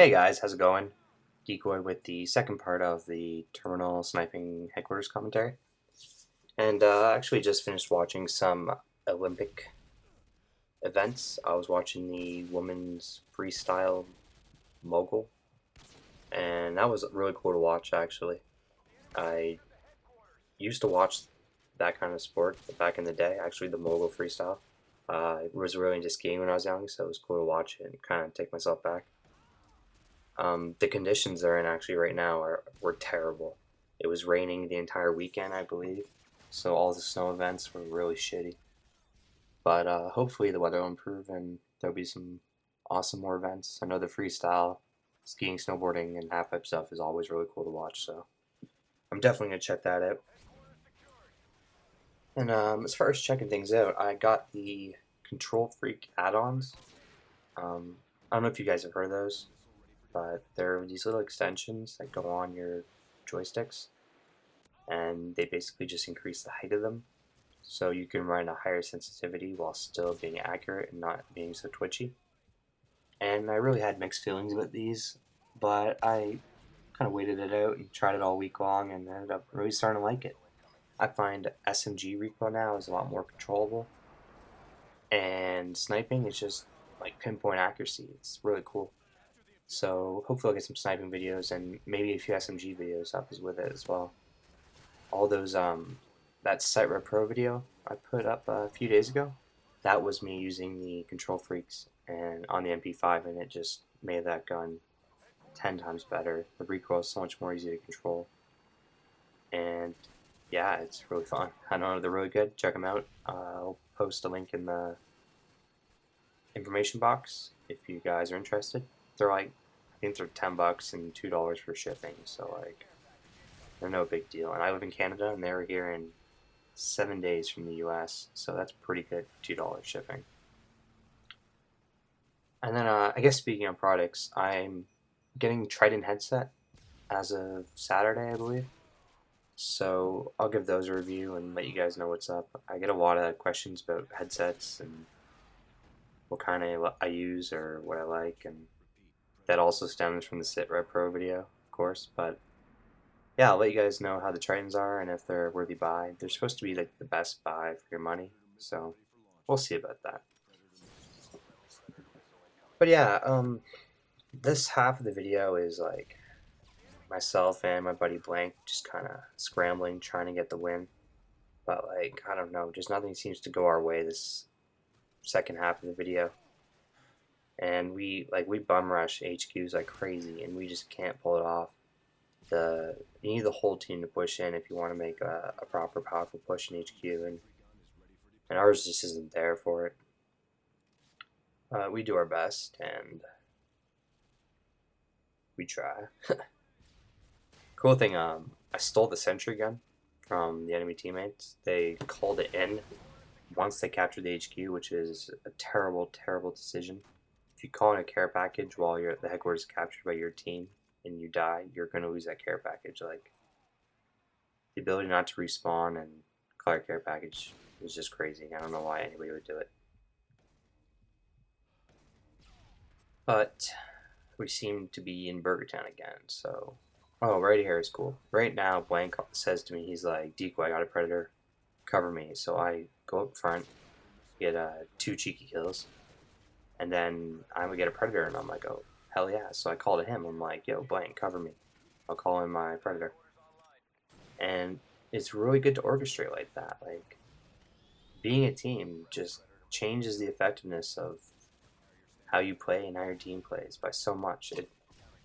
Hey guys, how's it going? Decoy with the second part of the Terminal Sniping Headquarters commentary. And I actually just finished watching some Olympic events. I was watching the women's freestyle mogul, and that was really cool to watch actually. I used to watch that kind of sport back in the day, actually the mogul freestyle. I was really into skiing when I was young, so it was cool to watch it and kind of take myself back. The conditions they're in actually right now were terrible. It was raining the entire weekend, I believe, so all the snow events were really shitty. But hopefully the weather will improve and there'll be some awesome more events. I know the freestyle, skiing, snowboarding, and halfpipe stuff is always really cool to watch, so I'm definitely gonna check that out. And as far as checking things out, I got the Control Freak add-ons. I don't know if you guys have heard of those, but they're these little extensions that go on your joysticks, and they basically just increase the height of them so you can run a higher sensitivity while still being accurate and not being so twitchy. And I really had mixed feelings about these, but I kind of waited it out and tried it all week long and ended up really starting to like it. I find SMG recoil now is a lot more controllable, and sniping is just like pinpoint accuracy. It's really cool. So hopefully I'll get some sniping videos and maybe a few SMG videos up with it as well. All those that Sitrep Pro video I put up a few days ago, that was me using the Control Freaks and on the MP5, and it just made that gun 10 times better. The recoil is so much more easy to control, and yeah, it's really fun. I know they're really good. Check them out. I'll post a link in the information box if you guys are interested. They're like, I think they're $10 and $2 for shipping, so like they're no big deal. And I live in Canada, and they were here in 7 days from the US, so that's pretty good for $2 shipping. And then I guess speaking of products, I'm getting Trident headset as of Saturday, I believe. So I'll give those a review and let you guys know what's up. I get a lot of questions about headsets and what kind I use or what I like, and that also stems from the Sitrep Pro video, of course. But yeah, I'll let you guys know how the Tritons are and if they're a worthy buy. They're supposed to be like the best buy for your money, so we'll see about that. But yeah, this half of the video is like myself and my buddy Blank just kind of scrambling, trying to get the win. But like, I don't know, just nothing seems to go our way this second half of the video. And we bum rush HQs like crazy, and we just can't pull it off. You need the whole team to push in if you want to make a proper powerful push in HQ, and ours just isn't there for it. We do our best and we try. Cool thing, I stole the sentry gun from the enemy teammates. They called it in once they captured the HQ, which is a terrible, terrible decision. If you call in a care package while the headquarters is captured by your team and you die, you're going to lose that care package. Like, the ability not to respawn and call your care package is just crazy. I don't know why anybody would do it. But we seem to be in Burger Town again, so... Oh, right here is cool. Right now, Blank says to me, he's like, Decoy, I got a Predator, cover me. So I go up front, get 2 cheeky kills, and then I would get a Predator, and I'm like, oh, hell yeah. So I call to him, I'm like, yo, Blank, cover me. I'll call in my Predator. And it's really good to orchestrate like that. Like, being a team just changes the effectiveness of how you play and how your team plays by so much.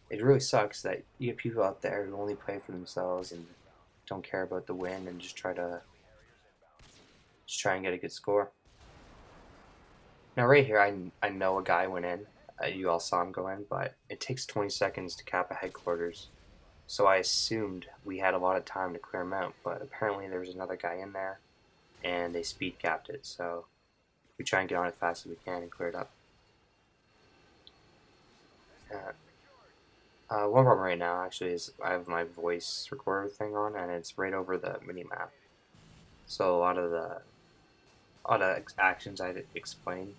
It really sucks that you get people out there who only play for themselves and don't care about the win and just try and get a good score. Now right here, I know a guy went in. You all saw him go in, but it takes 20 seconds to cap a headquarters. So I assumed we had a lot of time to clear him out, but apparently there was another guy in there, and they speed capped it. So we try and get on it as fast as we can and clear it up. One problem right now actually is I have my voice recorder thing on, and it's right over the mini map. So a lot of actions I'd explain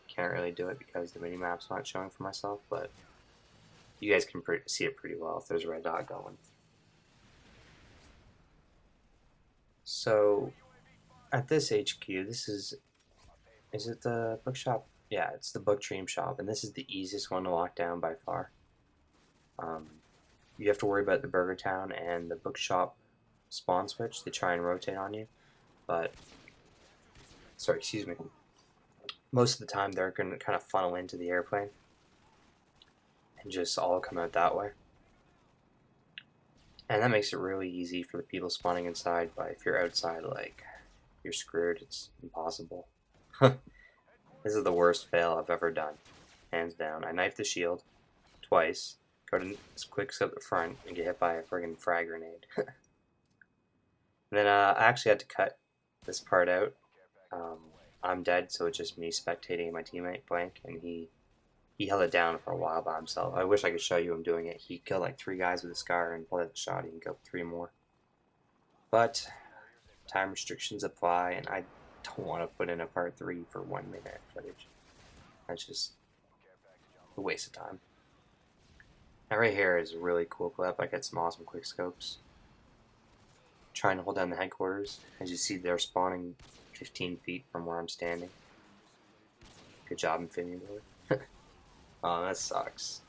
can't really do it because the mini map's not showing for myself. But You guys can see it pretty well if there's a red dot going. So at this HQ, this is it the bookshop? Yeah, it's the book dream shop, and this is the easiest one to lock down by far. You have to worry about the Burger Town and the bookshop spawn switch. They try and rotate on you, but sorry, excuse me. Most of the time, they're going to kind of funnel into the airplane and just all come out that way. And that makes it really easy for the people spawning inside, but if you're outside, like, you're screwed. It's impossible. This is the worst fail I've ever done. Hands down. I knifed the shield twice, go to quick scope the front, and get hit by a friggin' frag grenade. And then I actually had to cut this part out. I'm dead, so it's just me spectating my teammate, Blank, and he held it down for a while by himself. I wish I could show you him doing it. He killed like 3 guys with a SCAR and pulled out the shot. He can kill 3 more. But time restrictions apply, and I don't want to put in a part 3 for 1 minute footage. That's just a waste of time. Now right here is a really cool clip. I got some awesome quick scopes. Trying to hold down the headquarters. As you see, they're spawning 15 feet from where I'm standing. Good job, Infinity Lord. Oh, that sucks.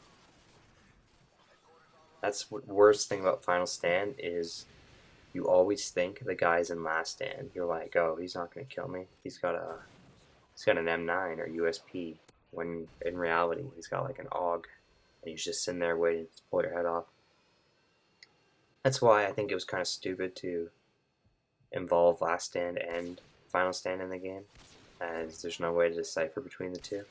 That's the worst thing about Final Stand is you always think the guy's in last stand. You're like, oh, he's not gonna kill me. He's got an M9 or USP. When in reality, he's got like an AUG, and he's just sitting there waiting to pull your head off. That's why I think it was kind of stupid to involve last stand and final stand in the game, as there's no way to decipher between the two.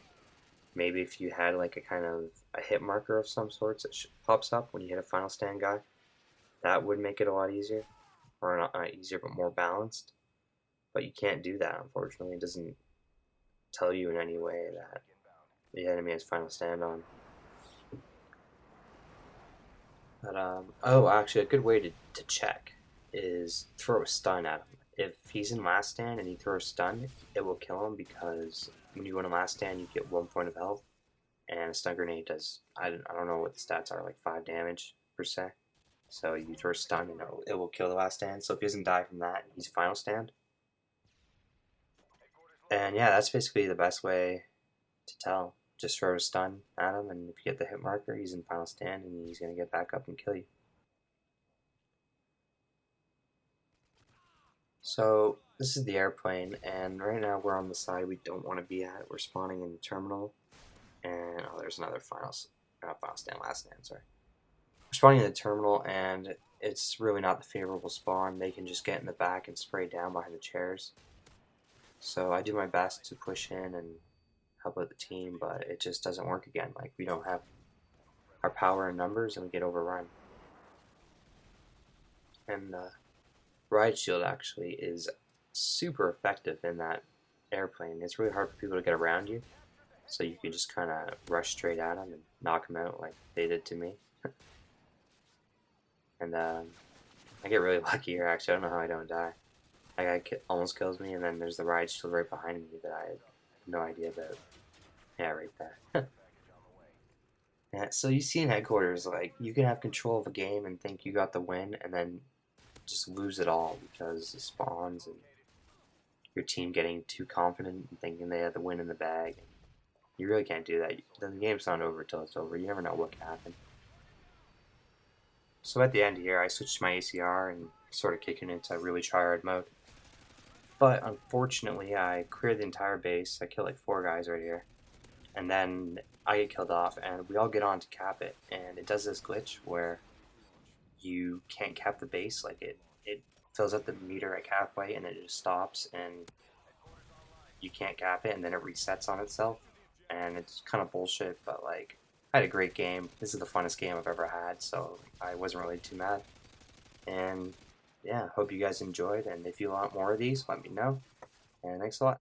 Maybe if you had like a kind of a hit marker of some sorts that pops up when you hit a final stand guy, that would make it a lot easier. Or not easier, but more balanced. But you can't do that, unfortunately. It doesn't tell you in any way that the enemy has final stand on. But, oh, actually, a good way to check is throw a stun at him. If he's in last stand and you throw a stun, it will kill him, because when you go in last stand, you get 1 point of health, and a stun grenade does, I don't know what the stats are, like 5 damage per se. So you throw a stun and it will kill the last stand. So if he doesn't die from that, he's final stand. And yeah, that's basically the best way to tell. Just throw a stun at him, and if you get the hit marker, he's in final stand and he's going to get back up and kill you. So this is the airplane, and right now we're on the side we don't want to be at. We're spawning in the terminal, and oh, there's another final stand, last stand, sorry. We're spawning in the terminal, and it's really not the favorable spawn. They can just get in the back and spray down behind the chairs. So I do my best to push in and help out the team, but it just doesn't work again. Like, we don't have our power in numbers, and we get overrun. And Riot Shield actually is super effective in that airplane. It's really hard for people to get around you, so you can just kind of rush straight at them and knock them out like they did to me. And I get really lucky here, actually. I don't know how I don't die. That guy almost kills me, and then there's the Riot Shield right behind me that I had no idea about. Yeah, right there. Yeah, so you see in headquarters, like, you can have control of a game and think you got the win, and then just lose it all because it spawns and your team getting too confident and thinking they have the win in the bag. You really can't do that. The game's not over till it's over. You never know what can happen. So at the end here, I switched my ACR and started kicking into really tryhard mode. But unfortunately, I cleared the entire base. I killed like 4 guys right here. And then I get killed off, and we all get on to cap it. And it does this glitch where you can't cap the base. Like, it fills up the meter at halfway, and then it just stops, and you can't cap it, and then it resets on itself. And it's kind of bullshit, but like, I had a great game. This is the funnest game I've ever had, so I wasn't really too mad. And yeah, hope you guys enjoyed, and if you want more of these, let me know. And thanks a lot.